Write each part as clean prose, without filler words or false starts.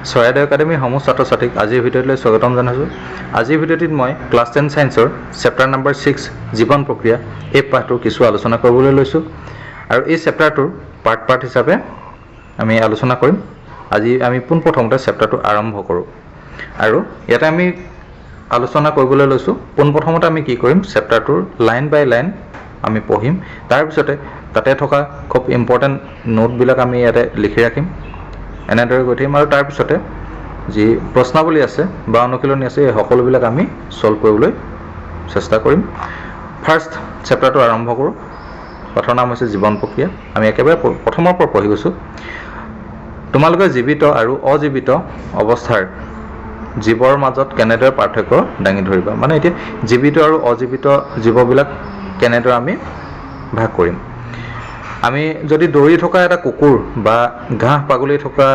চৰাইদেউ একাডেমীৰ সমূহ ছাত্ৰ ছাত্ৰীক আজিৰ ভিডিঅ'লৈ স্বাগতম জনাইছোঁ। আজিৰ ভিডিঅ'টিত মই ক্লাছ 10 ছায়েন্সৰ চেপ্টাৰ নম্বৰ 6 জীৱন প্ৰক্ৰিয়া এই পাঠটোৰ কিছু আলোচনা কৰিবলৈ লৈছোঁ আৰু এই চেপ্টাৰটোৰ পাৰ্ট হিচাপে আমি আলোচনা কৰিম। আজি আমি পোনপ্ৰথমতে চেপ্টাৰটো আৰম্ভ কৰোঁ আৰু ইয়াতে আমি আলোচনা কৰিবলৈ লৈছোঁ। পোনপ্ৰথমতে আমি কি কৰিম, চেপ্টাৰটোৰ লাইন বাই লাইন আমি পঢ়িম, তাৰপিছতে তাতে থকা খুব ইম্পৰ্টেণ্ট নোটবিলাক আমি ইয়াতে লিখি ৰাখিম, এনেদৰে গৈ থাকিম আৰু তাৰপিছতে যি প্ৰশ্নাৱলী আছে বা অনুশীলনী আছে এই সকলোবিলাক আমি সলভ কৰিবলৈ চেষ্টা কৰিম। ফাৰ্ষ্ট চেপ্টাৰটো আৰম্ভ কৰোঁ। পাঠৰ নাম হৈছে জীৱন প্ৰক্ৰিয়া। আমি একেবাৰে প্ৰথমৰ পৰা পঢ়ি গৈছোঁ। তোমালোকে জীৱিত আৰু অজীৱিত অৱস্থাৰ জীৱৰ মাজত কেনেদৰে পাৰ্থক্য দাঙি ধৰিবা, মানে এতিয়া জীৱিত আৰু অজীৱিত জীৱবিলাক কেনেদৰে আমি ভাগ কৰিম। আমি যদি দৌৰি থকা এটা কুকুৰ বা ঘাঁহ পাগলি থকা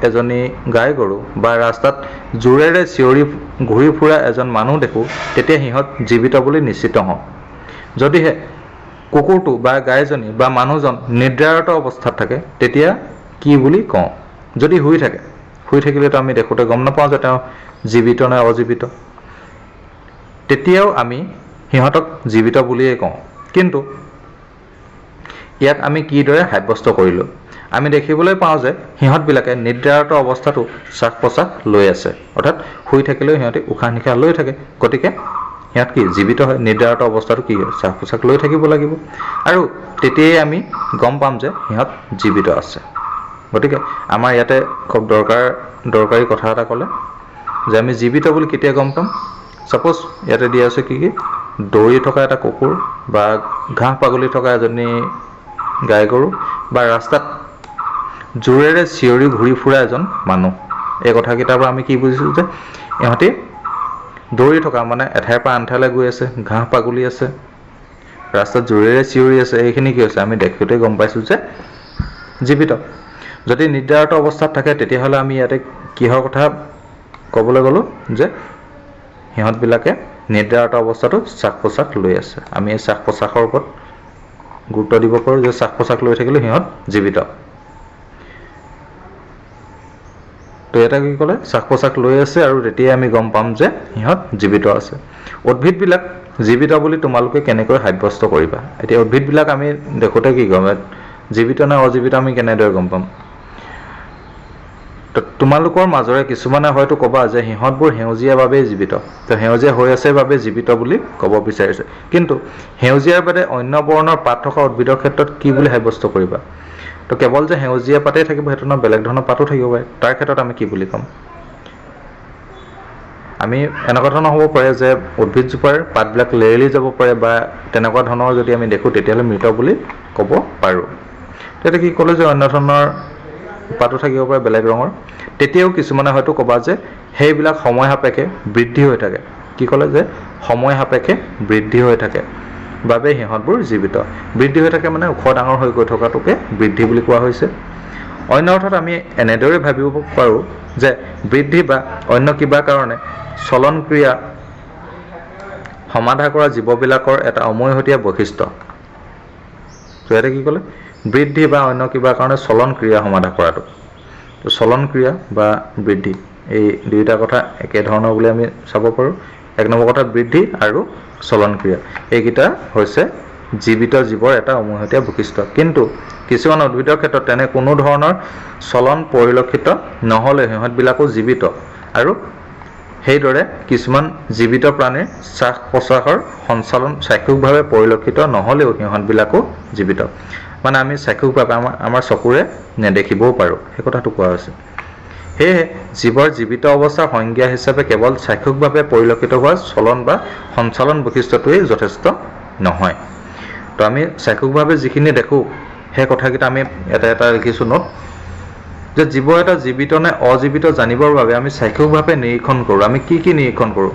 এজনী গাই গৰু বা ৰাস্তাত জোৰেৰে চিঞৰি ঘূৰি ফুৰা এজন মানুহ দেখোঁ, তেতিয়া সিহঁত জীৱিত বুলি নিশ্চিত হওঁ। যদিহে কুকুৰটো বা গাইজনী বা মানুহজন নিদ্ৰাৰত অৱস্থাত থাকে, তেতিয়া কি বুলি কওঁ? যদি শুই থাকিলেতো আমি দেখোঁতে গম নাপাওঁ যে তেওঁ জীৱিত নে অজীৱিত, তেতিয়াও আমি সিহঁতক জীৱিত বুলিয়েই কওঁ। কিন্তু ইয়াত আমি কিদৰে সাব্যস্ত কৰিলোঁ? আমি দেখিবলৈ পাওঁ যে সিহঁতবিলাকে নিদ্ৰাৰত অৱস্থাটো শ্বাস প্ৰশ্বাস লৈ আছে, অৰ্থাৎ শুই থাকিলেও সিহঁতে উশাহ নিশাহ লৈ থাকে, গতিকে সিহঁত কি জীৱিত হয়। নিদ্ৰাৰত অৱস্থাটো কি হয়, শ্বাস প্ৰশ্বাস লৈ থাকিব লাগিব আৰু তেতিয়াই আমি গম পাম যে সিহঁত জীৱিত আছে। গতিকে আমাৰ ইয়াতে খুব দৰকাৰী কথা এটা ক'লে যে আমি জীৱিত বুলি কেতিয়া গম পাম। ছাপ'জ ইয়াতে দিয়া আছে কি দৌৰি থকা এটা কুকুৰ বা ঘাঁহ পাগলি থকা এজনী গাই গৰু বা ৰাস্তাত জোৰেৰে চিঞৰি ঘূৰি ফুৰা এজন মানুহ। এই কথাকেইটাৰ পৰা আমি কি বুজিছোঁ যে ইহঁতি দৌৰি থকা, মানে এঠাইৰ পৰা আন ঠাইলৈ গৈ আছে, ঘাঁহ পাগলি আছে, ৰাস্তাত জোৰেৰে চিঞৰি আছে, এইখিনি কি হৈছে আমি দেখোঁতেই গম পাইছোঁ যে জীৱিত। যদি নিদ্ৰাৰত অৱস্থাত থাকে তেতিয়াহ'লে আমি ইয়াতে কিহৰ কথা ক'বলৈ গ'লোঁ যে সিহঁতবিলাকে নিদ্ৰাৰত অৱস্থাটো শ্বাস প্ৰশ্বাস লৈ আছে। আমি এই শ্বাস প্ৰশ্বাসৰ ওপৰত গুৰুত্ব দিব পাৰোঁ যে শ্বাস প্ৰশ্বাস লৈ থাকিলে সিহঁত জীৱিত। তো এটা কি ক'লে, শ্বাস প্ৰশ্বাস লৈ আছে আৰু তেতিয়াই আমি গম পাম যে সিহঁত জীৱিত আছে। উদ্ভিদবিলাক জীৱিত বুলি তোমালোকে কেনেকৈ সাব্যস্ত কৰিবা? এতিয়া উদ্ভিদবিলাক আমি দেখোঁতে কি গম, জীৱিত নে অজীৱিত আমি কেনেদৰে গম পাম? তো তোমালোকৰ মাজৰে কিছুমানে হয়তো ক'বা যে সিহঁতবোৰ সেউজীয়া বাবেই জীৱিত, তো সেউজীয়া হৈ আছে বাবে জীৱিত বুলি ক'ব বিচাৰিছে। কিন্তু সেউজীয়াৰ বাদে অন্য বৰ্ণৰ পাত থকা উদ্ভিদৰ ক্ষেত্ৰত কি বুলি সাব্যস্ত কৰিবা? তো কেৱল যে সেউজীয়া পাতেই থাকিব সেইটো নহয়, বেলেগ ধৰণৰ পাতো থাকিব পাৰে, তাৰ ক্ষেত্ৰত আমি কি বুলি ক'ম? আমি এনেকুৱা ধৰণৰ হ'ব পাৰে যে উদ্ভিদজোপাৰ পাতবিলাক লেৰেলি যাব পাৰে বা তেনেকুৱা ধৰণৰ যদি আমি দেখোঁ তেতিয়াহ'লে মৃত বুলি ক'ব পাৰোঁ। তেতিয়া কি ক'লে যে অন্য ধৰণৰ পাতো থাকিব পাৰে বেলেগ ৰঙৰ, তেতিয়াও কিছুমানে হয়তো ক'বা যে সেইবিলাক সময় সাপেক্ষে বৃদ্ধি হৈ থাকে। কি ক'লে যে সময় সাপেক্ষে বৃদ্ধি হৈ থাকে বাবে সিহঁতবোৰ জীৱিত। বৃদ্ধি হৈ থাকে মানে ওখ ডাঙৰ হৈ গৈ থকাটোকে বৃদ্ধি বুলি কোৱা হৈছে। অন্য অৰ্থত আমি এনেদৰে ভাবিব পাৰোঁ যে বৃদ্ধি বা অন্য কিবা কাৰণে চলন ক্ৰিয়া সমাধা কৰা জীৱবিলাকৰ এটা অমৈহতীয়া বৈশিষ্ট্য। তো ইয়াতে কি ক'লে, বৃদ্ধি বা অন্য কিবা কাৰণে চলন ক্ৰিয়া সমাধা কৰাটো। তো চলন ক্ৰিয়া বা বৃদ্ধি এই দুয়োটা কথা একেধৰণৰ বুলি আমি চাব পাৰোঁ। এক নম্বৰ কথা বৃদ্ধি আৰু চলন ক্ৰিয়া, এইকেইটা হৈছে জীৱিত জীৱৰ এটা অমৈহতীয়া বৈশিষ্ট্য। কিন্তু কিছুমান উদ্ভিদৰ ক্ষেত্ৰত তেনে কোনো ধৰণৰ চলন পৰিলক্ষিত নহ'লে সিহঁতবিলাকো জীৱিত, আৰু সেইদৰে কিছুমান জীৱিত প্ৰাণীৰ শ্বাস প্ৰশ্বাসৰ সঞ্চালন চাক্ষুষভাৱে পৰিলক্ষিত নহ'লেও সিহঁতবিলাকো জীৱিত। মানে আমি চাক্ষুষভাৱে আমাৰ চকুৰে নেদেখিবও পাৰোঁ, সেই কথাটো কোৱা হৈছে। সেয়েহে জীৱৰ জীৱিত অৱস্থাৰ সংজ্ঞা হিচাপে কেৱল চাক্ষুষভাৱে পৰিলক্ষিত হোৱা চলন বা সঞ্চালন বৈশিষ্ট্যটোৱেই যথেষ্ট নহয়। তো আমি চাক্ষুষভাৱে যিখিনি দেখোঁ সেই কথাকেইটা আমি এটা লিখিছোঁ নোট, যে জীৱ এটা জীৱিত নে অজীৱিত জানিবৰ বাবে আমি চাক্ষুষভাৱে নিৰীক্ষণ কৰোঁ। আমি কি নিৰীক্ষণ কৰোঁ?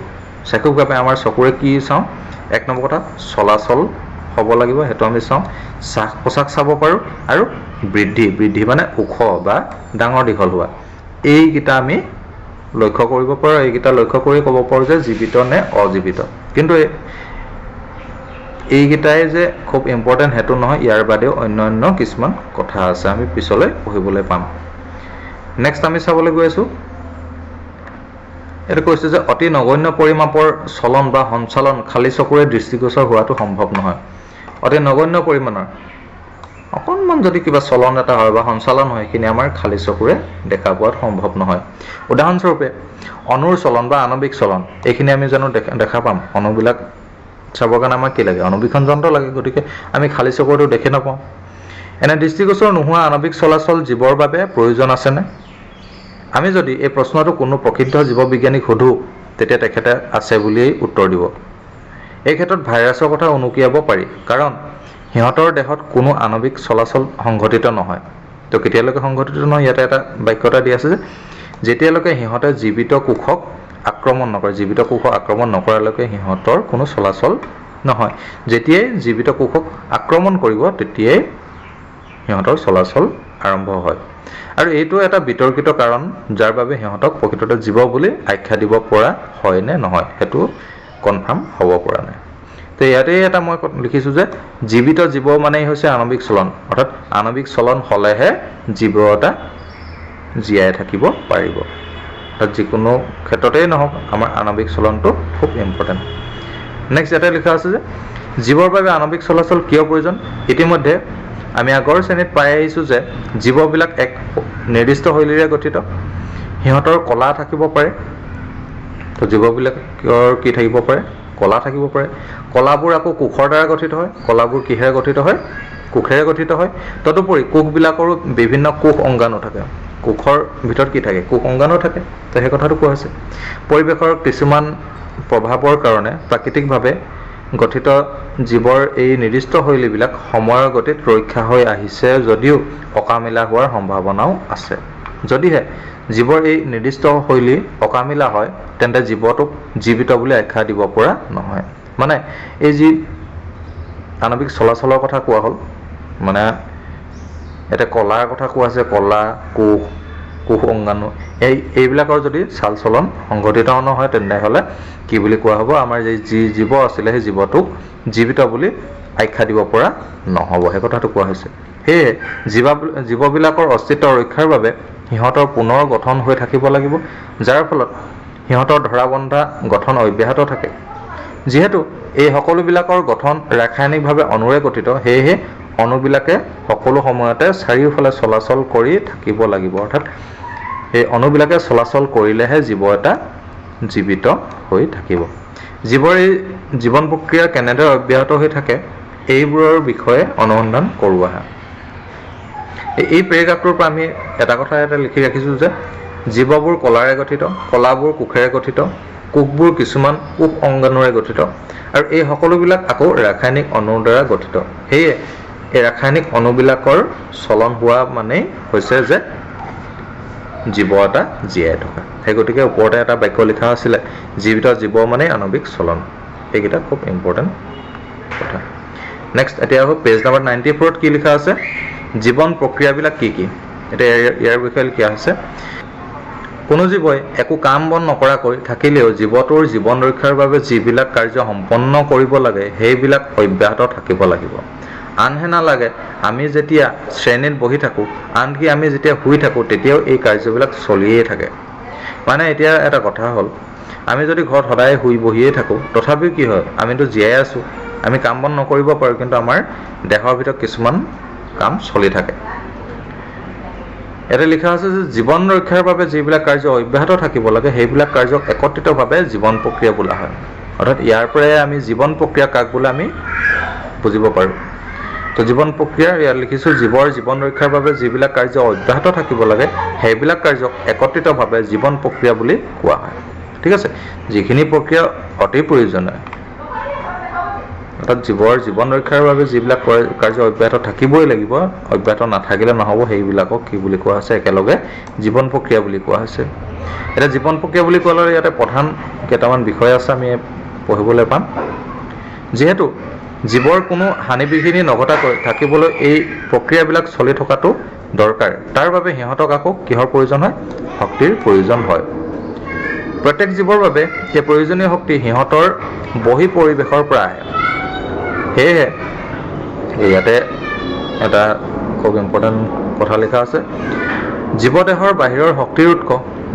চাক্ষুষভাৱে আমাৰ চকুৰে কি চাওঁ? এক নম্বৰ কথা চলাচল হ'ব লাগিব, সেইটো আমি চাওঁ। শ্বাস প্ৰশ্বাস চাব পাৰোঁ আৰু বৃদ্ধি মানে ওখ বা ডাঙৰ দীঘল হোৱা, এইকেইটা আমি লক্ষ্য কৰিব পাৰোঁ। এইকেইটা লক্ষ্য কৰি ক'ব পাৰোঁ যে জীৱিত নে অজীৱিত। কিন্তু এইকেইটাই যে খুব ইম্পৰ্টেণ্ট সেইটো নহয়, ইয়াৰ বাদেও অন্য কিছুমান কথা আছে, আমি পিছলৈ পঢ়িবলৈ পাম। নেক্সট আমি চাবলৈ গৈ আছোঁ এটা কৈছে যে অতি নগণ্য পৰিমাপৰ চলন বা সঞ্চালন খালী চকুৰে দৃষ্টিগোচৰ হোৱাটো সম্ভৱ নহয়। অতি নগণ্য পৰিমাণৰ অকণমান যদি কিবা চলন এটা হয় বা সঞ্চালন হয় সেইখিনি আমাৰ খালী চকুৰে দেখা পোৱাত সম্ভৱ নহয়। উদাহৰণস্বৰূপে অণুৰ চলন বা আণৱিক চলন এইখিনি আমি জানো দেখা পাম। অণুবিলাক চাবৰ কাৰণে আমাক কি লাগে? অণুবীক্ষণ যন্ত্ৰ লাগে। গতিকে আমি খালী চকুৰেতো দেখি নাপাওঁ। এনে দৃষ্টিগোচৰ নোহোৱা আণৱিক চলাচল জীৱৰ বাবে প্ৰয়োজন আছেনে? আমি যদি এই প্ৰশ্নটো কোনো প্ৰসিদ্ধ জীৱবিজ্ঞানীক সোধোঁ তেতিয়া তেখেতে আছে বুলিয়েই উত্তৰ দিব। এই ক্ষেত্ৰত ভাইৰাছৰ কথা উনুকিয়াব পাৰি, কাৰণ সিহঁতৰ দেহত কোনো আণৱিক চলাচল সংঘটিত নহয়। তো কেতিয়ালৈকে সংঘটিত নহয়? ইয়াতে এটা বাক্য এটা দি আছে যে যেতিয়ালৈকে সিহঁতে জীৱিত কোষক আক্ৰমণ নকৰে, জীৱিত কোষক আক্ৰমণ নকৰালৈকে সিহঁতৰ কোনো চলাচল নহয়। যেতিয়াই জীৱিত কোষক আক্ৰমণ কৰিব তেতিয়াই সিহঁতৰ চলাচল আৰম্ভ হয়। আৰু এইটো এটা বিতৰ্কিত কাৰণ যাৰ বাবে সিহঁতক প্ৰকৃততে জীৱ বুলি আখ্যা দিব পৰা হয় নে নহয় সেইটো কনফাৰ্ম হ'ব পৰা নাই। তো ইয়াতে এটা মই লিখিছোঁ যে জীৱিত জীৱ মানেই হৈছে আণৱিক চলন, অৰ্থাৎ আণৱিক চলন হ'লেহে জীৱ এটা জীয়াই থাকিব পাৰিব। অৰ্থাৎ যিকোনো ক্ষেত্ৰতেই নহওক আমাৰ আণৱিক চলনটো খুব ইম্পৰ্টেণ্ট। নেক্সট ইয়াতে লিখা আছে যে জীৱৰ বাবে আণৱিক চলাচল কিয় প্ৰয়োজন? ইতিমধ্যে আমি আগৰ শ্ৰেণীত পাই আহিছোঁ যে জীৱবিলাক এক নিৰ্দিষ্ট শৈলীৰে গঠিত। সিহঁতৰ কলা থাকিব পাৰে। তো জীৱবিলাকৰ কি থাকিব পাৰে? কলা থাকিব পাৰে। কলাবোৰ আকৌ কোষৰ দ্বাৰা গঠিত হয়। কলাবোৰ কিহেৰে গঠিত হয়? কোষেৰে গঠিত হয়। তদুপৰি কোষবিলাকৰো বিভিন্ন কোষ অংগাণু থাকে। কোষৰ ভিতৰত কি থাকে? কোষ অংগাণু থাকে। তো সেই কথাটো কোৱা হৈছে। পৰিৱেশৰ কিছুমান প্ৰভাৱৰ কাৰণে প্ৰাকৃতিকভাৱে গঠিত জীৱৰ এই নিৰ্দিষ্ট শৈলীবিলাক সময়ৰ গতিত ৰক্ষা হৈ আহিছে যদিও অকামিলা হোৱাৰ সম্ভাৱনাও আছে। যদিহে জীৱৰ এই নিৰ্দিষ্ট শৈলী অকামিলা হয় তেন্তে জীৱটোক জীৱিত বুলি আখ্যা দিব পৰা নহয়। মানে এই যি আণৱিক চলাচলৰ কথা কোৱা হ'ল, মানে এতিয়া কলাৰ কথা কোৱা আছে, কলা, কোষ অংগাণু এইবিলাকৰ যদি চাল চলন সংঘটিত নহয় তেনেহ'লে কি বুলি কোৱা হ'ব? আমাৰ যি জীৱ আছিলে সেই জীৱটোক জীৱিত বুলি আখ্যা দিব পৰা নহ'ব। সেই কথাটো কোৱা হৈছে। সেয়ে জীৱবিলাকৰ অস্তিত্ব ৰক্ষাৰ বাবে সিহঁতৰ পুনৰ গঠন হৈ থাকিব লাগিব, যাৰ ফলত সিহঁতৰ ধৰাবন্ধা গঠন অব্যাহত থাকে। যিহেতু এই সকলোবিলাকৰ গঠন ৰাসায়নিকভাৱে অণুৰে গঠিত, সেয়েহে অণুবিলাকে সকলো সময়তে চাৰিওফালে চলাচল কৰি থাকিব লাগিব। অৰ্থাৎ এই অণুবিলাকে চলাচল কৰিলেহে জীৱ এটা জীৱিত হৈ থাকিব। জীৱৰ এই জীৱন প্ৰক্ৰিয়া কেনেদৰে অব্যাহত হৈ থাকে এইবোৰৰ বিষয়ে অনুসন্ধান কৰোঁ আহা। এই পেৰেগ্ৰাফটোৰ পৰা আমি এটা কথা এটা লিখি ৰাখিছোঁ যে জীৱবোৰ কলাৰে গঠিত, কলাবোৰ কোষেৰে গঠিত, কোষবোৰ কিছুমান কোষ অংগাণুৰে গঠিত, আৰু এই সকলোবিলাক আকৌ ৰাসায়নিক অণুৰ দ্বাৰা গঠিত। সেয়ে এই ৰাসায়নিক অণুবিলাকৰ চলন হোৱা মানেই হৈছে যে জীৱ এটা জীয়াই থকা। সেই গতিকে ওপৰতে এটা বাক্য লিখা আছিলে জীৱিত জীৱ মানে আণৱিক চলন। এইকেইটা খুব ইম্পৰ্টেণ্ট কথা। নেক্সট এতিয়া আকৌ পেজ নাম্বাৰ 94ত কি লিখা আছে? জীৱন প্ৰক্ৰিয়াবিলাক কি কি? এতিয়া ইয়াৰ বিষয়ে লিখা আছে কোনো জীৱই একো কাম বন নকৰাকৈ থাকিলেও জীৱটোৰ জীৱন ৰক্ষাৰ বাবে যিবিলাক কাৰ্য সম্পন্ন কৰিব লাগে সেইবিলাক অব্যাহত থাকিব লাগিব। আনহে নালাগে আমি যেতিয়া শ্ৰেণীত বহি থাকোঁ, আনকি আমি যেতিয়া শুই থাকোঁ তেতিয়াও এই কাৰ্যবিলাক চলিয়েই থাকে। মানে এতিয়া এটা কথা হ'ল আমি যদি ঘৰত সদায় শুই বহিয়েই থাকোঁ তথাপিও কি হয়? আমিতো জীয়াই আছোঁ, আমি কাম বন নকৰিব পাৰোঁ, কিন্তু আমাৰ দেহৰ ভিতৰত কিছুমান কাম চলি থাকে। ইয়াতে লিখা আছে যে জীৱন ৰক্ষাৰ বাবে যিবিলাক কাৰ্য অব্যাহত থাকিব লাগে সেইবিলাক কাৰ্যক একত্ৰিতভাৱে জীৱন প্ৰক্ৰিয়া বোলা হয়। অৰ্থাৎ ইয়াৰ পৰাই আমি জীৱন প্ৰক্ৰিয়া কাক বোলে আমি বুজিব পাৰোঁ। তো জীৱন প্ৰক্ৰিয়া ইয়াত লিখিছোঁ জীৱৰ জীৱন ৰক্ষাৰ বাবে যিবিলাক কাৰ্য অব্যাহত থাকিব লাগে সেইবিলাক কাৰ্যক একত্ৰিতভাৱে জীৱন প্ৰক্ৰিয়া বুলি কোৱা হয়। ঠিক আছে? যিখিনি প্ৰক্ৰিয়া অতি প্ৰয়োজনীয়, অৰ্থাৎ জীৱৰ জীৱন ৰক্ষাৰ বাবে যিবিলাক কাৰ্য অব্যাহত থাকিবই লাগিব, অব্যাহত নাথাকিলে নহ'ব, সেইবিলাকক কি বুলি কোৱা হৈছে? একেলগে জীৱন প্ৰক্ৰিয়া বুলি কোৱা হৈছে। এতিয়া জীৱন প্ৰক্ৰিয়া বুলি ক'লে ইয়াতে প্ৰধান কেইটামান বিষয় আছে আমি পঢ়িবলৈ পাম। যিহেতু জীৱৰ কোনো হানি বিঘিনি নঘটাকৈ থাকিবলৈ এই প্ৰক্ৰিয়াবিলাক চলি থকাটো দৰকাৰ, তাৰ বাবে সিহঁতক আকৌ কিহৰ প্ৰয়োজন হয়? শক্তিৰ প্ৰয়োজন হয়। প্ৰত্যেক জীৱৰ বাবে সেই প্ৰয়োজনীয় শক্তি সিহঁতৰ বহি পৰিৱেশৰ পৰা আহে। সেয়েহে ইয়াতে এটা খুব ইম্পৰ্টেণ্ট কথা লিখা আছে জীৱদেহৰ বাহিৰৰ শক্তিৰ উৎস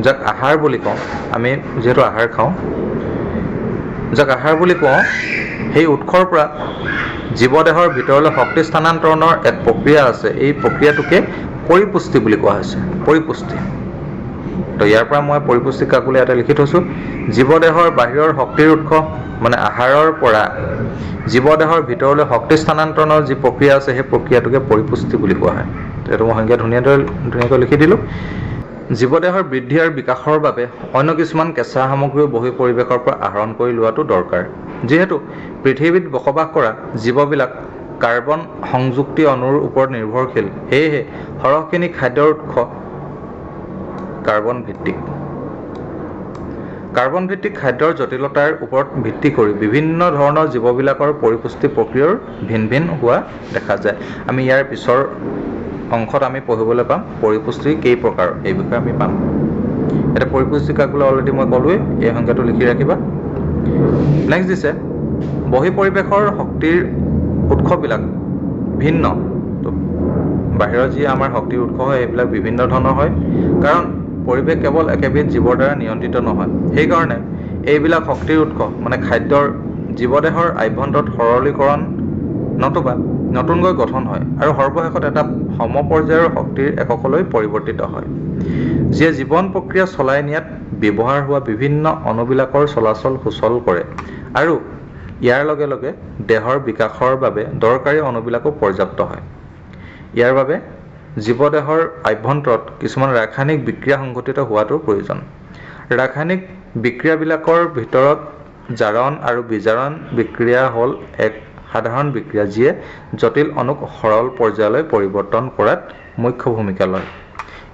যাক আহাৰ বুলি কওঁ, আমি যিহেতু আহাৰ খাওঁ, যাক আহাৰ বুলি কওঁ, সেই উৎসৰ পৰা জীৱদেহৰ ভিতৰলৈ শক্তি স্থানান্তৰণৰ এক প্ৰক্ৰিয়া আছে। এই প্ৰক্ৰিয়াটোকে পৰিপুষ্টি বুলি কোৱা হৈছে। পৰিপুষ্টি। তো ইয়াৰ পৰা মই পৰিপুষ্টি কাক বুলি এটা লিখি থৈছোঁ। জীৱদেহৰ বাহিৰৰ শক্তিৰ উৎস মানে আহাৰৰ পৰা জীৱদেহৰ ভিতৰলৈ শক্তি স্থানান্তৰণৰ যি প্ৰক্ৰিয়া আছে, সেই প্ৰক্ৰিয়াটোকে পৰিপুষ্টি বুলি কোৱা হয়। এইটো মই সংজ্ঞা ধুনীয়াকৈ লিখি দিলোঁ। জীৱদেহৰ বৃদ্ধি আৰু বিকাশৰ বাবে অন্য কিছুমান কেঁচা সামগ্ৰীও বহি পৰিৱেশৰ পৰা আহৰণ কৰি লোৱাটো দৰকাৰ। যিহেতু পৃথিৱীত বসবাস কৰা জীৱবিলাক কাৰ্বন সংযুক্তি অণুৰ ওপৰত নিৰ্ভৰশীল, সেয়েহে সৰহখিনি খাদ্যৰ উৎস কাৰ্বন ভিত্তিক। কাৰ্বন ভিত্তিক খাদ্যৰ জটিলতাৰ ওপৰত ভিত্তি কৰি বিভিন্ন ধৰণৰ জীৱবিলাকৰ পৰিপুষ্টি প্ৰক্ৰিয়াৰ ভিন ভিন হোৱা দেখা যায়। আমি ইয়াৰ পিছৰ অংশত আমি পঢ়িবলৈ পাম পৰিপুষ্টি কেই প্ৰকাৰ, এই বিষয়ে আমি পাম। এতিয়া পৰিপুষ্টি কাক বোলে অলৰেডি মই ক'লোৱেই, এই সংজ্ঞাটো লিখি ৰাখিবা। নেক্সট দিছে বহি পৰিৱেশৰ শক্তিৰ উৎসবিলাক ভিন্ন। বাহিৰৰ যি আমাৰ শক্তিৰ উৎস হয় সেইবিলাক বিভিন্ন ধৰণৰ হয়, কাৰণ পৰিৱেশ কেৱল একেবিধ জীৱৰ দ্বাৰা নিয়ন্ত্ৰিত নহয়। সেইকাৰণে এইবিলাক শক্তিৰ উৎস মানে খাদ্যৰ জীৱদেহৰ আভ্যন্তৰত সৰলীকৰণ নতুবা নতুনকৈ গঠন হয় আৰু সৰ্বশেষত এটা সমপৰ্যায়ৰ শক্তিৰ এককলৈ পৰিৱৰ্তিত হয়, যিয়ে জীৱন প্ৰক্ৰিয়া চলাই নিয়াত ব্যৱহাৰ হোৱা বিভিন্ন অণুবিলাকৰ চলাচল সুচল কৰে আৰু ইয়াৰ লগে লগে দেহৰ বিকাশৰ বাবে দৰকাৰী অণুবিলাকো পৰ্যাপ্ত হয়। ইয়াৰ বাবে জীৱদেহৰ আভ্যন্তৰত কিছুমান ৰাসায়নিক বিক্ৰিয়া সংঘটিত হোৱাটো প্ৰয়োজন। ৰাসায়নিক বিক্ৰিয়াবিলাকৰ ভিতৰত জাৰণ আৰু বিজাৰণ বিক্ৰিয়া হ'ল এক সাধাৰণ বিক্ৰিয়া, যিয়ে জটিল অণুক সৰল পৰ্যায়লৈ পৰিৱৰ্তন কৰাত মুখ্য ভূমিকা লয়।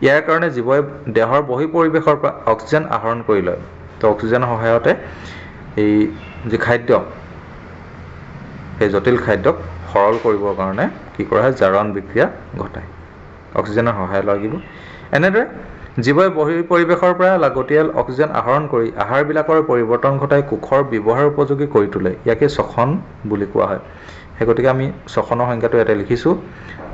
ইয়াৰ কাৰণে জীৱই দেহৰ বহি পৰিৱেশৰ পৰা অক্সিজেন আহৰণ কৰি লয়। তো অক্সিজেনৰ সহায়তে এই যি খাদ্য, সেই জটিল খাদ্যক সৰল কৰিবৰ কাৰণে কি কৰা হয়, জাৰণ বিক্ৰিয়া ঘটায়, অক্সিজেনৰ সহায় লাগিব। এনেদৰে জীৱই বহি পৰিৱেশৰ পৰা লাগতিয়াল অক্সিজেন আহৰণ কৰি আহাৰবিলাকৰ পৰিৱৰ্তন ঘটাই কোষৰ ব্যৱহাৰ উপযোগী কৰি তোলে। ইয়াকে শ্বসন বুলি কোৱা হয়। সেই গতিকে আমি শ্বসনৰ সংজ্ঞাটো ইয়াতে লিখিছোঁ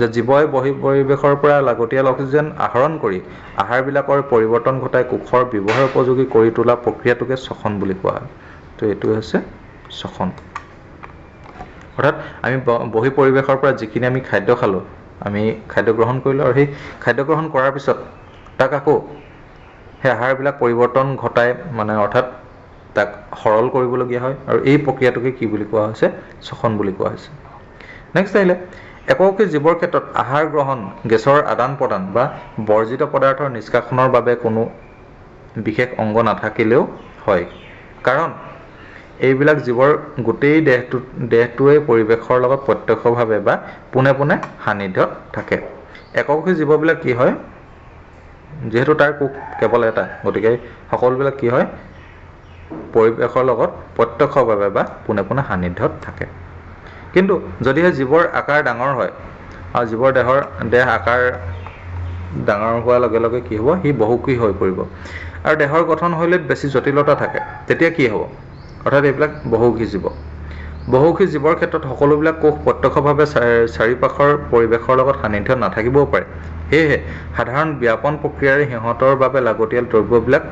যে জীৱই বহি পৰিৱেশৰ পৰা লাগতিয়াল অক্সিজেন আহৰণ কৰি আহাৰবিলাকৰ পৰিৱৰ্তন ঘটাই কোষৰ ব্যৱহাৰ উপযোগী কৰি তোলা প্ৰক্ৰিয়াটোকে শ্বসন বুলি কোৱা হয়। তো এইটো হৈছে শ্বসন। অৰ্থাৎ আমি বহি পৰিৱেশৰ পৰা যিখিনি আমি খাদ্য খালোঁ, আমি খাদ্য গ্ৰহণ কৰিলোঁ আৰু সেই খাদ্য গ্ৰহণ কৰাৰ পিছত তাক আকৌ সেই আহাৰবিলাক পৰিৱৰ্তন ঘটাই মানে অৰ্থাৎ তাক সৰল কৰিবলগীয়া হয় আৰু এই প্ৰক্ৰিয়াটোকে কি বুলি কোৱা হৈছে, শ্বসন বুলি কোৱা হৈছে। নেক্সট আহিলে এককী জীৱৰ ক্ষেত্ৰত আহাৰ গ্ৰহণ গেছৰ আদান প্ৰদান বা বৰ্জিত পদাৰ্থৰ নিষ্কাশনৰ বাবে কোনো বিশেষ অংগ নাথাকিলেও হয়, কাৰণ এইবিলাক জীৱৰ গোটেই দেহটোৱে পৰিৱেশৰ লগত প্ৰত্যক্ষভাৱে বা পোনে পোনে সান্নিধ্যত থাকে। এককী জীৱবিলাক কি হয়, যিহেতু তাৰ কোষ কেৱল এটা, গতিকে সকলোবিলাক কি হয়, পৰিৱেশৰ লগত প্ৰত্যক্ষভাৱে বা পোনে পোনে সান্নিধ্যত থাকে। কিন্তু যদিহে জীৱৰ আকাৰ ডাঙৰ হয় আৰু জীৱৰ দেহ আকাৰ ডাঙৰ হোৱাৰ লগে লগে কি হ'ব, সি বহুকী হৈ পৰিব আৰু দেহৰ গঠনশৈলীত বেছি জটিলতা থাকে, তেতিয়া কি হ'ব, অৰ্থাৎ এইবিলাক বহুকী জীৱ। বহুকী জীৱৰ ক্ষেত্ৰত সকলোবিলাক কোষ প্ৰত্যক্ষভাৱে চাৰিওপাশৰ পৰিৱেশৰ লগত সান্নিধ্যত নাথাকিবও পাৰে। সেয়েহে সাধাৰণ ব্যাপন প্ৰক্ৰিয়াৰে সিহঁতৰ বাবে লাগতিয়াল দ্ৰব্যবিলাক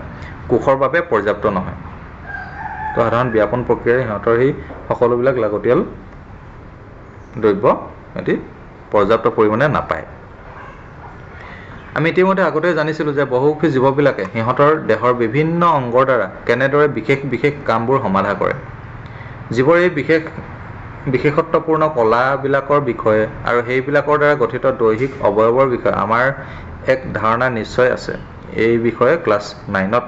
কোষৰ বাবে পৰ্যাপ্ত নহয়। তো সাধাৰণ ব্যাপন প্ৰক্ৰিয়াৰে সিহঁতৰ সেই সকলোবিলাক লাগতিয়াল দ্ৰব্য সিহঁতি পৰ্যাপ্ত পৰিমাণে নাপায়। আমি ইতিমধ্যে আগতে জানিছিলোঁ যে বহুকী জীৱবিলাকে সিহঁতৰ দেহৰ বিভিন্ন অংগৰ দ্বাৰা কেনেদৰে বিশেষ বিশেষ কামবোৰ সমাধা কৰে। জীৱৰ এই বিশেষত্বপূৰ্ণ কলাবিলাকৰ বিষয়ে আৰু সেইবিলাকৰ দ্বাৰা গঠিত দৈহিক অৱয়ৱৰ বিষয়ে আমাৰ এক ধাৰণা নিশ্চয় আছে। এই বিষয়ে ক্লাছ 9ত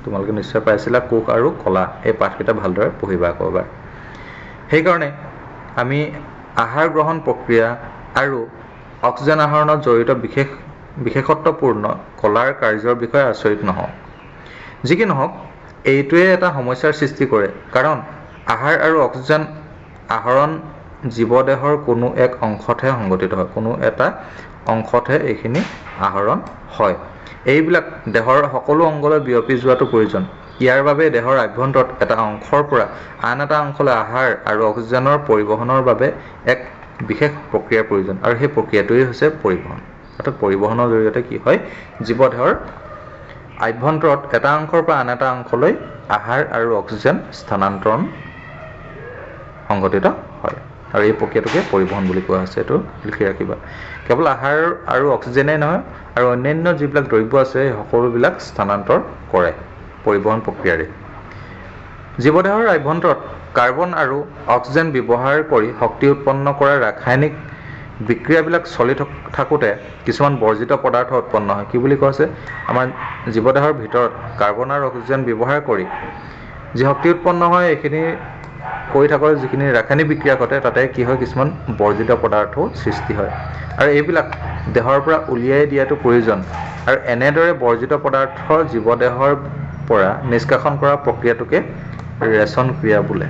তোমালোকে নিশ্চয় পাইছিলা, কোষ আৰু কলা, এই পাঠকেইটা ভালদৰে পঢ়িবা আকৌ এবাৰ। সেইকাৰণে আমি আহাৰ গ্ৰহণ প্ৰক্ৰিয়া আৰু অক্সিজেন আহৰণত জড়িত বিশেষত্বপূৰ্ণ কলাৰ কাৰ্যৰ বিষয়ে আচৰিত নহওঁ। যি কি নহওক, এইটোৱে এটা সমস্যাৰ সৃষ্টি কৰে, কাৰণ আহাৰ আৰু অক্সিজেন আহৰণ জীৱদেহৰ কোনো এক অংশতহে সংঘটিত হয়, কোনো এটা অংশতহে এইখিনি আহৰণ হয়। এইবিলাক দেহৰ সকলো অংগলৈ বিয়পি যোৱাটো প্ৰয়োজন। ইয়াৰ বাবে দেহৰ আভ্যন্তৰত এটা অংশৰ পৰা আন এটা অংশলৈ আহাৰ আৰু অক্সিজেনৰ পৰিবহণৰ বাবে এক বিশেষ প্ৰক্ৰিয়াৰ প্ৰয়োজন, আৰু সেই প্ৰক্ৰিয়াটোৱেই হৈছে পৰিবহণ। অৰ্থাৎ পৰিবহণৰ জৰিয়তে কি হয়, জীৱদেহৰ আভ্যন্তৰত এটা অংশৰ পৰা আন এটা অংশলৈ আহাৰ আৰু অক্সিজেন স্থানান্তৰণ সংঘটিত হয় আৰু এই প্ৰক্ৰিয়াটোকে পৰিবহণ বুলি কোৱা হৈছে এইটো লিখি ৰাখিবা কেৱল আহাৰ আৰু অক্সিজেনেই নহয় আৰু অন্যান্য যিবিলাক দ্ৰব্য আছে এই সকলোবিলাক স্থানান্তৰ কৰে পৰিবহণ প্ৰক্ৰিয়াৰে জীৱদেহৰ আভ্যন্তৰত কাৰ্বন আৰু অক্সিজেন ব্যৱহাৰ কৰি শক্তি উৎপন্ন কৰা ৰাসায়নিক বিক্ৰিয়াবিলাক চলি থাকোঁতে কিছুমান বৰ্জিত পদাৰ্থ উৎপন্ন হয় কি বুলি কৈছে আমাৰ জীৱদেহৰ ভিতৰত কাৰ্বন আৰু অক্সিজেন ব্যৱহাৰ কৰি যি শক্তি উৎপন্ন হয় এইখিনি কৰি থাকোঁতে যিখিনি ৰাসায়নিক বিক্ৰিয়া ঘটে তাতে কি হয় কিছুমান বৰ্জিত পদাৰ্থ সৃষ্টি হয় আৰু এইবিলাক দেহৰ পৰা উলিয়াই দিয়াটো প্ৰয়োজন আৰু এনেদৰে বৰ্জিত পদাৰ্থ জীৱদেহৰ পৰা নিষ্কাশন কৰা প্ৰক্ৰিয়াটোকে ৰেচন ক্ৰিয়া বোলে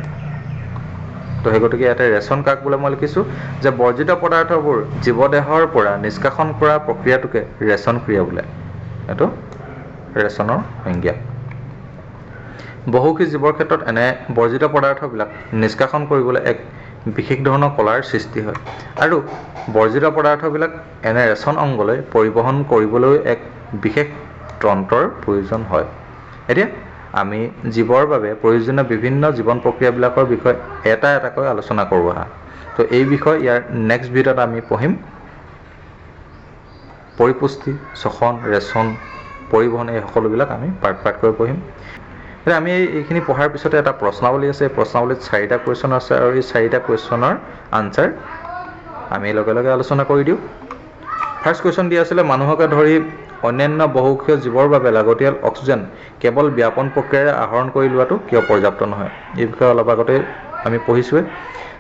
তো সেই গতিকে ইয়াতে ৰেচন কাক বোলে মই লিখিছোঁ যে বৰ্জিত পদাৰ্থবোৰ জীৱদেহৰ পৰা নিষ্কাশন কৰা প্ৰক্ৰিয়াটোকে ৰেচন ক্ৰিয়া বোলে এইটো ৰেচনৰ সংজ্ঞা বহুকী জীৱৰ ক্ষেত্ৰত এনে বৰ্জিত পদাৰ্থবিলাক নিষ্কাশন কৰিবলৈ এক বিশেষ ধৰণৰ কলাৰ সৃষ্টি হয় আৰু বৰ্জিত পদাৰ্থবিলাক এনে ৰেচন অংগলৈ পৰিবহণ কৰিবলৈ এক বিশেষ তন্ত্ৰৰ প্ৰয়োজন হয় এতিয়া আমি জীৱৰ বাবে প্ৰয়োজনীয় বিভিন্ন জীৱন প্ৰক্ৰিয়াবিলাকৰ বিষয়ে এটা এটাকৈ আলোচনা কৰোঁ আহা তো এই বিষয়ে ইয়াৰ নেক্সট ভিডিঅ'ত আমি পঢ়িম পৰিপুষ্টি শ্বসন ৰেচন পৰিবহণ এই সকলোবিলাক আমি পাৰ্ট পাৰ্টকৈ পঢ়িম এতিয়া আমি এইখিনি পঢ়াৰ পিছতে এটা প্ৰশ্নাৱলী আছে প্ৰশ্নাৱলীত 4টা কুৱেশ্যন আছে আৰু এই 4টা কুৱেশ্যনৰ আনসাৰ আমি লগে লগে আলোচনা কৰি দিওঁ ফাৰ্ষ্ট কুৱেশ্যন দিয়া আছিলে মানুহকে ধৰি অন্যান্য বহুকীয় জীৱৰ বাবে লাগতিয়াল অক্সিজেন কেৱল ব্যাপন প্ৰক্ৰিয়াৰে আহৰণ কৰি লোৱাটো কিয় পৰ্যাপ্ত নহয় এই বিষয়ে অলপ আগতে আমি পঢ়িছোৱে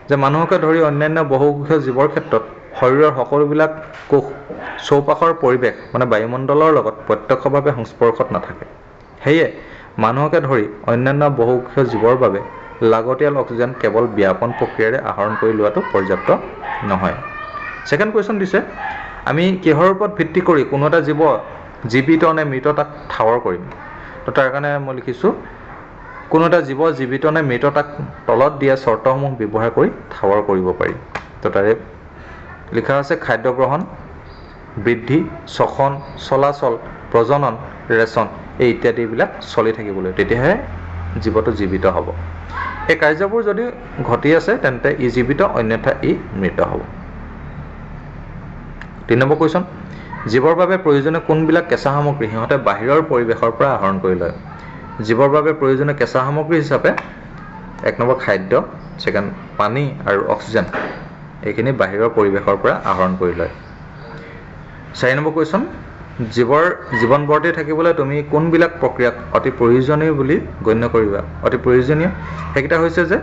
যে মানুহকে ধৰি অন্যান্য বহুকীয় জীৱৰ ক্ষেত্ৰত শৰীৰৰ সকলোবিলাক কোষ চৌপাশৰ পৰিৱেশ মানে বায়ুমণ্ডলৰ লগত প্ৰত্যক্ষভাৱে সংস্পৰ্শত নাথাকে সেয়ে মানুহকে ধৰি অন্যান্য বহুকীয় জীৱৰ বাবে লাগতিয়াল অক্সিজেন কেৱল ব্যাপন প্ৰক্ৰিয়াৰে আহৰণ কৰি লোৱাটো পৰ্যাপ্ত নহয় সেকেন্ড কুৱেশ্যন দিছে আমি কিহৰ ওপৰত ভিত্তি কৰি কোনো এটা জীৱ জীৱিত নে মৃত তাক ঠাৱৰ কৰিম তো তাৰ কাৰণে মই লিখিছোঁ কোনো এটা জীৱ জীৱিত নে মৃত তাক তলত দিয়া চৰ্তসমূহ ব্যৱহাৰ কৰি ঠাৱৰ কৰিব পাৰি তো তাৰে লিখা আছে খাদ্য গ্ৰহণ বৃদ্ধি শ্বসন চলাচল প্ৰজনন ৰেচন এই ইত্যাদিবিলাক চলি থাকিবলৈ তেতিয়াহে জীৱটো জীৱিত হ'ব এই কাৰ্যবোৰ যদি ঘটি আছে তেন্তে ই জীৱিত অন্যথা ই মৃত হ'ব 3 নম্বৰ কুৱেশ্যন জীৱৰ বাবে প্ৰয়োজনীয় কোনবিলাক কেঁচা সামগ্ৰী সিহঁতে বাহিৰৰ পৰিৱেশৰ পৰা আহৰণ কৰি লয় জীৱৰ বাবে প্ৰয়োজনীয় কেঁচা সামগ্ৰী হিচাপে 1 নম্বৰ খাদ্য সেকেন্ড পানী আৰু অক্সিজেন এইখিনি বাহিৰৰ পৰিৱেশৰ পৰা আহৰণ কৰি লয় 4 নম্বৰ কুৱেশ্যন জীৱৰ জীৱন বৰ্তি থাকিবলৈ তুমি কোনবিলাক প্ৰক্ৰিয়াক অতি প্ৰয়োজনীয় বুলি গণ্য কৰিবা অতি প্ৰয়োজনীয় সেইটা হৈছে যে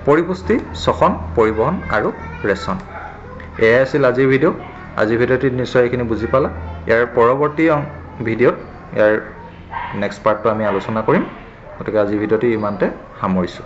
পৰিপুষ্টি শ্বসন পৰিবহণ আৰু ৰেচন এয়া আছিল আজিৰ ভিডিঅ'টি নিশ্চয় এইখিনি বুজি পালা ইয়াৰ পৰৱৰ্তী ভিডিঅ'ত ইয়াৰ নেক্সট পাৰ্টটো আমি আলোচনা কৰিম গতিকে আজিৰ ভিডিঅ'টি ইমানতে সামৰিছোঁ